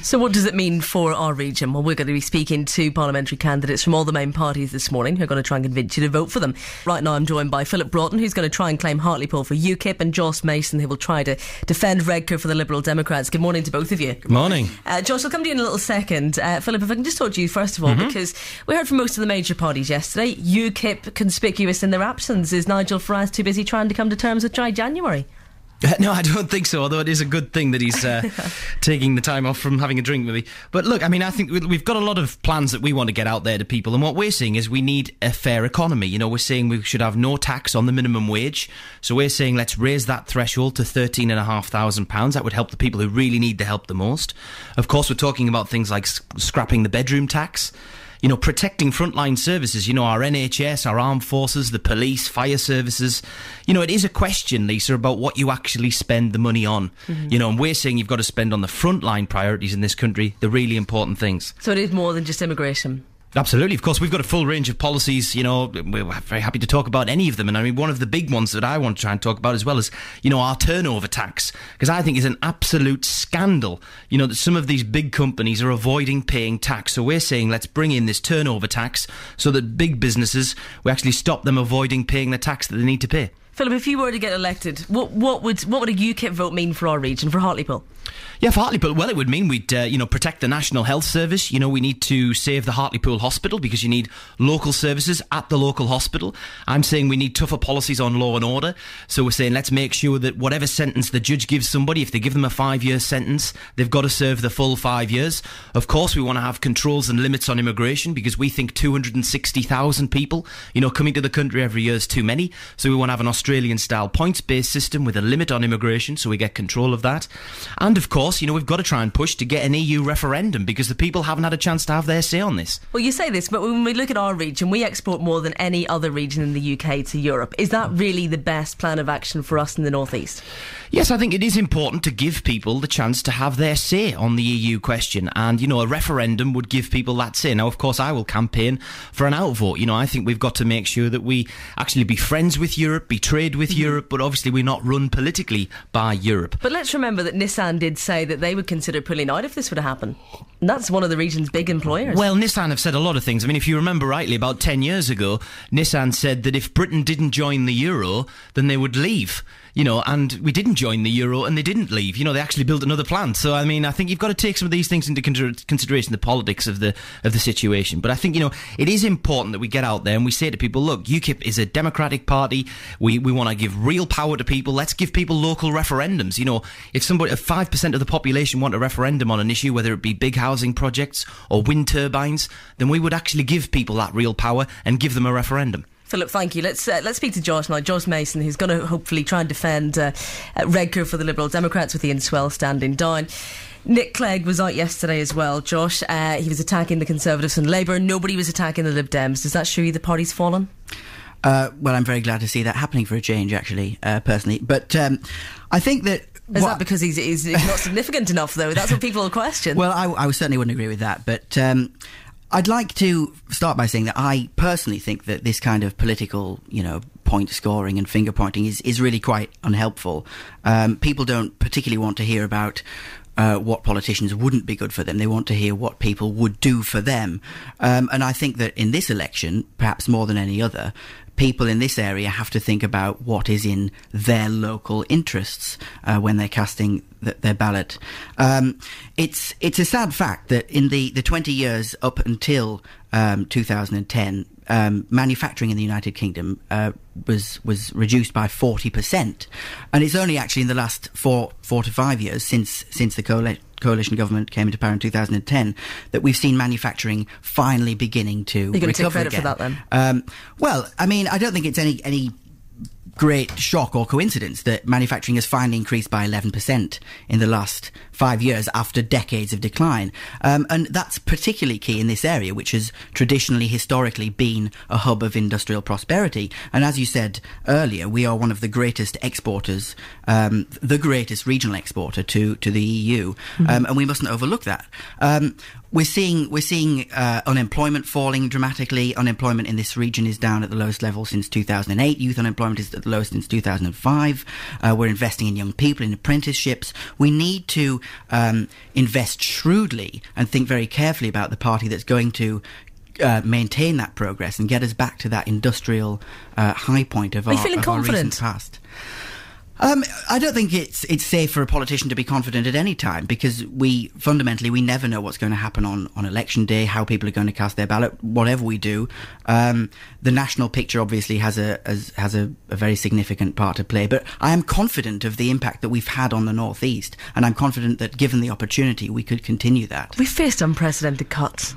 So what does it mean for our region? Well, we're going to be speaking to parliamentary candidates from all the main parties this morning who are going to try and convince you to vote for them. Right now I'm joined by Philip Broughton, who's going to try and claim Hartlepool for UKIP, and Josh Mason, who will try to defend Redcar for the Liberal Democrats. Good morning to both of you. Good morning. Josh, I'll come to you in a little second. Philip, if I can just talk to you first of all, because we heard from most of the major parties yesterday. UKIP conspicuous in their absence. Is Nigel Farage too busy trying to come to terms with dry January? No, I don't think so, although it is a good thing that he's taking the time off from having a drink with me. But look, I mean, I think we've got a lot of plans that we want to get out there to people, and what we're saying is we need a fair economy. You know, we're saying we should have no tax on the minimum wage, so we're saying let's raise that threshold to £13,500. That would help the people who really need the help the most. Of course, we're talking about things like scrapping the bedroom tax. You know, protecting frontline services, you know, our NHS, our armed forces, the police, fire services. You know, it is a question, Lisa, about what you actually spend the money on. You know, and we're saying you've got to spend on the frontline priorities in this country, the really important things. So it is more than just immigration? Absolutely. Of course, we've got a full range of policies. You know, we're very happy to talk about any of them. And I mean, one of the big ones that I want to try and talk about as well is, you know, our turnover tax. Because I think it's an absolute scandal, you know, that some of these big companies are avoiding paying tax. So we're saying let's bring in this turnover tax so that big businesses, we actually stop them avoiding paying the tax that they need to pay. Philip, if you were to get elected, what would a UKIP vote mean for our region, for Hartlepool? Yeah, for Hartlepool, well, it would mean we'd, protect the National Health Service. You know, we need to save the Hartlepool Hospital because you need local services at the local hospital. I'm saying we need tougher policies on law and order. So we're saying let's make sure that whatever sentence the judge gives somebody, if they give them a 5-year sentence, they've got to serve the full 5 years. Of course, we want to have controls and limits on immigration because we think 260,000 people, you know, coming to the country every year is too many. So we want to have an Australian-style points-based system with a limit on immigration so we get control of that. And of course, you know, we've got to try and push to get an EU referendum because the people haven't had a chance to have their say on this. Well, you say this, but when we look at our region, we export more than any other region in the UK to Europe. Is that really the best plan of action for us in the North East? Yes, I think it is important to give people the chance to have their say on the EU question. And, you know, a referendum would give people that say. Now, of course, I will campaign for an outvote. You know, I think we've got to make sure that we actually be friends with Europe, be trade with Europe, but obviously we're not run politically by Europe. But let's remember that Nissan did say that they would consider pulling out if this were to happen. And that's one of the region's big employers. Well, Nissan have said a lot of things. I mean, if you remember rightly, about 10 years ago, Nissan said that if Britain didn't join the euro, then they would leave. You know, and we didn't join the euro and they didn't leave. You know, they actually built another plant. So, I mean, I think you've got to take some of these things into consideration, the politics of the situation. But I think, you know, it is important that we get out there and we say to people, look, UKIP is a democratic party. We want to give real power to people. Let's give people local referendums. You know, if 5% of the population want a referendum on an issue, whether it be big housing projects or wind turbines, then we would actually give people that real power and give them a referendum. Philip, thank you. Let's speak to Josh now. Josh Mason, who's going to hopefully try and defend Redcar for the Liberal Democrats with Ian Swell standing down. Nick Clegg was out yesterday as well, Josh. He was attacking the Conservatives and Labour. Nobody was attacking the Lib Dems. Does that show you the party's fallen? Well, I'm very glad to see that happening for a change, actually, personally. But I think that... Is that because he's not significant enough, though? That's what people will question. Well, I certainly wouldn't agree with that, but... I'd like to start by saying that I personally think that this kind of political, you know, point scoring and finger pointing is really quite unhelpful. People don't particularly want to hear about what politicians wouldn't be good for them. They want to hear what people would do for them. And I think that in this election, perhaps more than any other, people in this area have to think about what is in their local interests when they're casting their ballot. It's a sad fact that in the 20 years up until 2010, manufacturing in the United Kingdom was reduced by 40%, and it's only actually in the last 4 to 5 years since the coalition government came into power in 2010 that we've seen manufacturing finally beginning to recover again. You're going to take credit for that then? Well, I mean, I don't think it's any great shock or coincidence that manufacturing has finally increased by 11% in the last 5 years after decades of decline. And that's particularly key in this area, which has traditionally, historically been a hub of industrial prosperity. And as you said earlier, we are one of the greatest exporters, the greatest regional exporter to the EU. And we mustn't overlook that. We're seeing unemployment falling dramatically. Unemployment in this region is down at the lowest level since 2008. Youth unemployment is at the lowest since 2005. We're investing in young people, in apprenticeships. We need to invest shrewdly and think very carefully about the party that's going to maintain that progress and get us back to that industrial high point of our recent past. I don't think it's safe for a politician to be confident at any time, because we never know what's going to happen on election day, how people are going to cast their ballot, whatever we do. The national picture obviously has a very significant part to play, but I am confident of the impact that we've had on the North East, and I'm confident that given the opportunity we could continue that. We faced unprecedented cuts.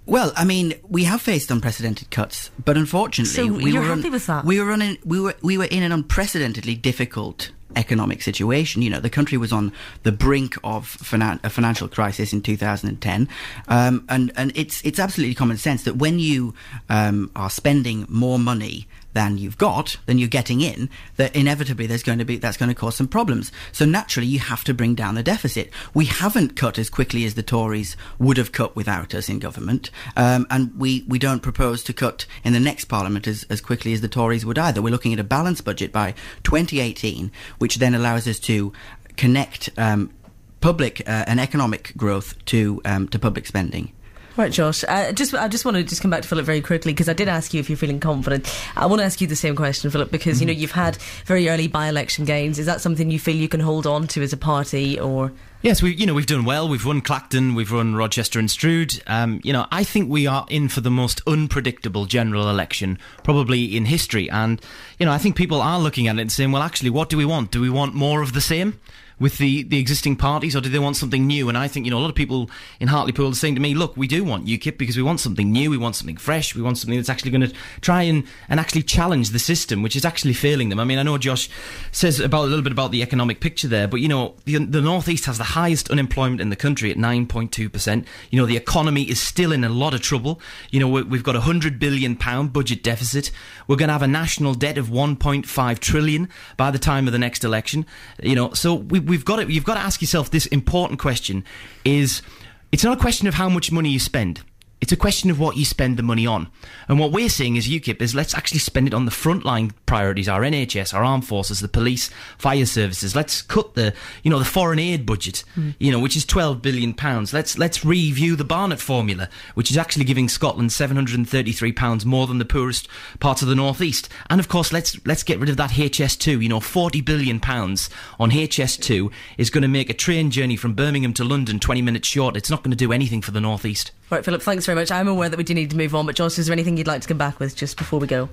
Well, I mean, we have faced unprecedented cuts, but unfortunately, you're happy with that? We were in an unprecedentedly difficult economic situation. You know, the country was on the brink of a financial crisis in 2010, and it's absolutely common sense that when you are spending more money than you've got, than you're getting in, that inevitably that's going to cause some problems. So naturally, you have to bring down the deficit. We haven't cut as quickly as the Tories would have cut without us in government, and we don't propose to cut in the next Parliament as quickly as the Tories would either. We're looking at a balanced budget by 2018, which then allows us to connect public and economic growth to public spending. Right, Josh. I just want to come back to Philip very quickly, because I did ask you if you're feeling confident. I want to ask you the same question, Philip, because you know you've had very early by-election gains. Is that something you feel you can hold on to as a party, or? Yes, we've done well. We've won Clacton, we've won Rochester and Stroud. I think we are in for the most unpredictable general election probably in history, and I think people are looking at it and saying, well, actually, what do we want? Do we want more of the same with the existing parties, or do they want something new? And I think, a lot of people in Hartlepool are saying to me, look, we do want UKIP because we want something new, we want something fresh, we want something that's actually going to try and actually challenge the system, which is actually failing them. I mean, I know Josh says a little bit about the economic picture there, but, the North East has the highest unemployment in the country at 9.2%. The economy is still in a lot of trouble. We've got a £100 billion budget deficit. We're going to have a national debt of 1.5 trillion by the time of the next election. So you've got to ask yourself this important question: it's not a question of how much money you spend. It's a question of what you spend the money on. And what we're saying as UKIP is, let's actually spend it on the frontline priorities, our NHS, our armed forces, the police, fire services. Let's cut the foreign aid budget, which is £12 billion. Let's review the Barnett formula, which is actually giving Scotland £733 more than the poorest parts of the North East. And of course, let's get rid of that HS2. £40 billion on HS2 is going to make a train journey from Birmingham to London 20 minutes short. It's not going to do anything for the North East. Right, Philip, thanks very much. I'm aware that we do need to move on, but Josh, is there anything you'd like to come back with just before we go?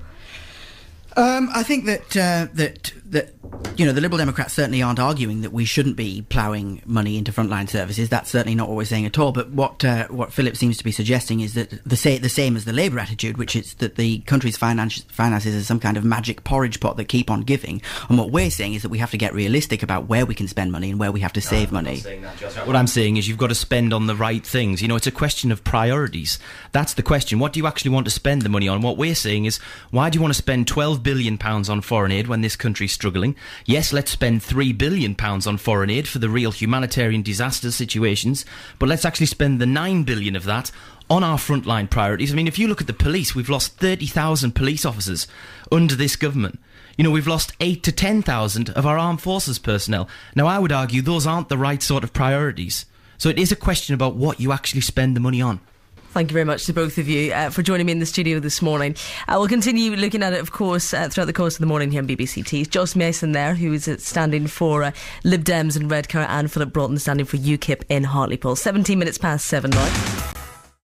I think that the Liberal Democrats certainly aren't arguing that we shouldn't be ploughing money into frontline services. That's certainly not what we're saying at all. But what Philip seems to be suggesting is that the same as the Labour attitude, which is that the country's finances are some kind of magic porridge pot that keep on giving. And what we're saying is that we have to get realistic about where we can spend money and where we have to save money. I'm not saying that, Josh. What I'm saying is you've got to spend on the right things. It's a question of priorities. That's the question. What do you actually want to spend the money on? What we're saying is, why do you want to spend £12 billion on foreign aid when this country's struggling? Yes, let's spend £3 billion on foreign aid for the real humanitarian disaster situations, but let's actually spend the £9 billion of that on our frontline priorities. I mean, if you look at the police, we've lost 30,000 police officers under this government. We've lost 8,000 to 10,000 of our armed forces personnel. Now, I would argue those aren't the right sort of priorities. So it is a question about what you actually spend the money on. Thank you very much to both of you for joining me in the studio this morning. We'll continue looking at it, of course, throughout the course of the morning here on BBC T. Josh Mason there, who is standing for Lib Dems in Redcar, and Philip Broughton standing for UKIP in Hartlepool. 17 minutes past 7 now.